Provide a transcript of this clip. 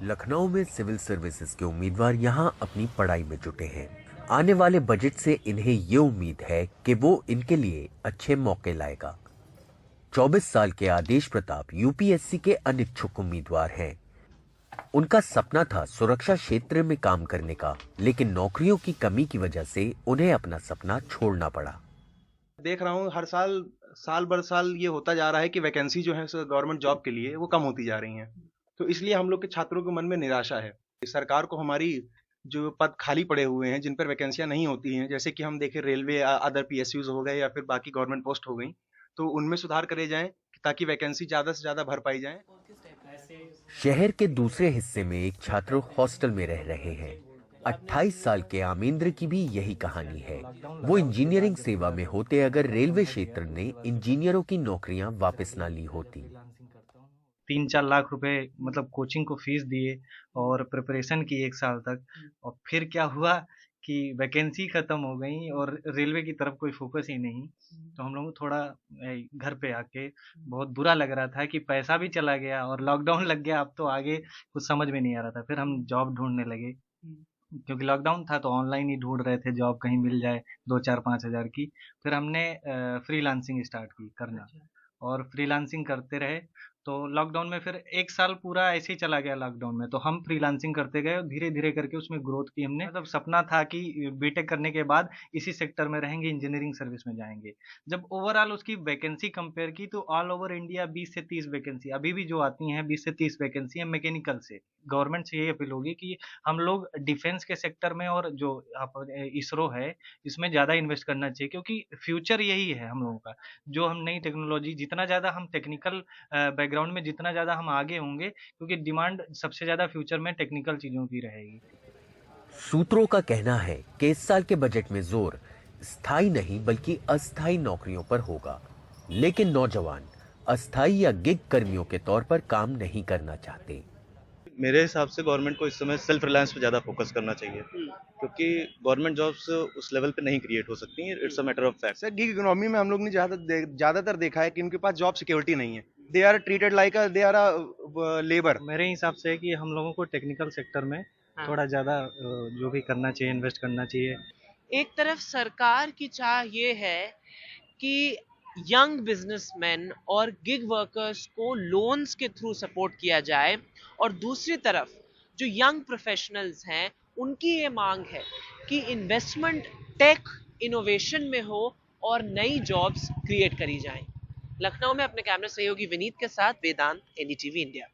लखनऊ में civil services के उम्मीदवार यहां अपनी पढ़ाई में जुटे हैं। आने वाले बजट से इन्हें ये उम्मीद है कि वो इनके लिए अच्छे मौके लाएगा। 24 साल के आदेश प्रताप यूपीएससी के अनिच्छुक उम्मीदवार हैं। उनका सपना था सुरक्षा क्षेत्र में काम करने का, लेकिन नौकरियों की कमी की वजह से उन्हें अपना सपना छोड़ना पड़ा। देख रहा हूँ हर साल साल बर साल ये होता जा रहा है कि वैकेंसी जो है गवर्नमेंट जॉब के लिए वो कम होती जा रही हैं। तो इसलिए हम लोग के छात्रों के मन में निराशा है। सरकार को हमारी जो पद खाली पड़े हुए हैं जिन पर वैकेंसियां नहीं होती हैं, जैसे कि हम देखें रेलवे अदर पीएसयूज हो गए या फिर बाकी गवर्नमेंट पोस्ट हो गई, तो उनमें सुधार करे जाएं ताकि वैकेंसी ज़्यादा से ज़्यादा भर पाई जाए। शहर के दूसरे हिस्से में एक छात्र हॉस्टल में रह रहे हैं। 28 साल के आमेंद्र की भी यही कहानी है। वो इंजीनियरिंग सेवा में होते अगर रेलवे क्षेत्र ने इंजीनियरों की नौकरियां वापस ना ली होती। 3-4 लाख रुपए मतलब कोचिंग को फीस दिए और प्रिपरेशन की 1 साल तक, और फिर क्या हुआ कि वैकेंसी खत्म हो गई और रेलवे की तरफ कोई फोकस ही नहीं। तो हम लोग को थोड़ा घर पे आके बहुत बुरा लग रहा था कि पैसा भी चला गया और लॉकडाउन लग गया। अब तो आगे कुछ समझ में नहीं आ रहा था। फिर हम जॉब ढूंढने लगे, क्योंकि लॉकडाउन था तो ऑनलाइन ही ढूंढ रहे थे जॉब, कहीं मिल जाए 2-4-5 हज़ार की। फिर हमने फ्रीलांसिंग स्टार्ट की करना, और फ्रीलांसिंग करते रहे। तो लॉकडाउन में फिर 1 साल पूरा ऐसे ही चला गया लॉकडाउन में। तो हम फ्रीलांसिंग करते गए और धीरे-धीरे करके उसमें ग्रोथ की हमने। मतलब सपना था कि बीटेक करने के बाद इसी सेक्टर में रहेंगे, इंजीनियरिंग सर्विस में जाएँगे। जब ओवरऑल उसकी वैकेंसी कंपेयर की तो ऑल ओवर इंडिया 20 से 30 वैकेंसी अभी भी जो आती हैं, 20 से 30 वैकेंसी है मैकेनिकल से। गवर्नमेंट से यही अपील होगी कि हम लोग डिफेंस के सेक्टर में और जो इसरो है, इसमें ज़्यादा इन्वेस्ट करना चाहिए, क्योंकि फ्यूचर यही है हम लोगों का। जो हम नई टेक्नोलॉजी जितना ज़्यादा हम टेक्निकल बैकग्राउंड में जितना ज़्यादा हम आगे होंगे, क्योंकि डिमांड सबसे ज़्यादा फ्यूचर में टेक्निकल चीज़ों की रहेगी। सूत्रों का कहना है कि इस साल के बजट में जोर स्थायी नहीं बल्कि अस्थायी नौकरियों पर होगा, लेकिन नौजवान अस्थायी या गिग कर्मियों के तौर पर काम नहीं करना चाहते। मेरे हिसाब से गवर्नमेंट को इस समय सेल्फ रिलायंस पे ज़्यादा फोकस करना चाहिए, क्योंकि गवर्नमेंट जॉब्स उस लेवल पे नहीं क्रिएट हो सकती हैं। It's a matter of fact. Sir gig economy में हम लोग ने ज़्यादातर देखा है कि उनके पास जॉब सिक्योरिटी नहीं है। They are treated like they are labour. मेरे हिसाब से है कि हम लोगों को टेक्निकल सेक्टर में थोड़ा ज़्यादा जो भी करना चाहिए, इन्वेस्ट करना चाहिए। एक तरफ सरकार की चाह ये है कि यंग बिजनेसमैन और गिग वर्कर्स को लोन्स के थ्रू सपोर्ट किया जाए, और दूसरी तरफ जो यंग प्रोफेशनल्स हैं उनकी ये मांग है कि इन्वेस्टमेंट टेक इनोवेशन में हो और नई जॉब्स क्रिएट करी जाएं। लखनऊ में अपने कैमरा सहयोगी विनीत के साथ वेदांत, एनडीटीवी इंडिया।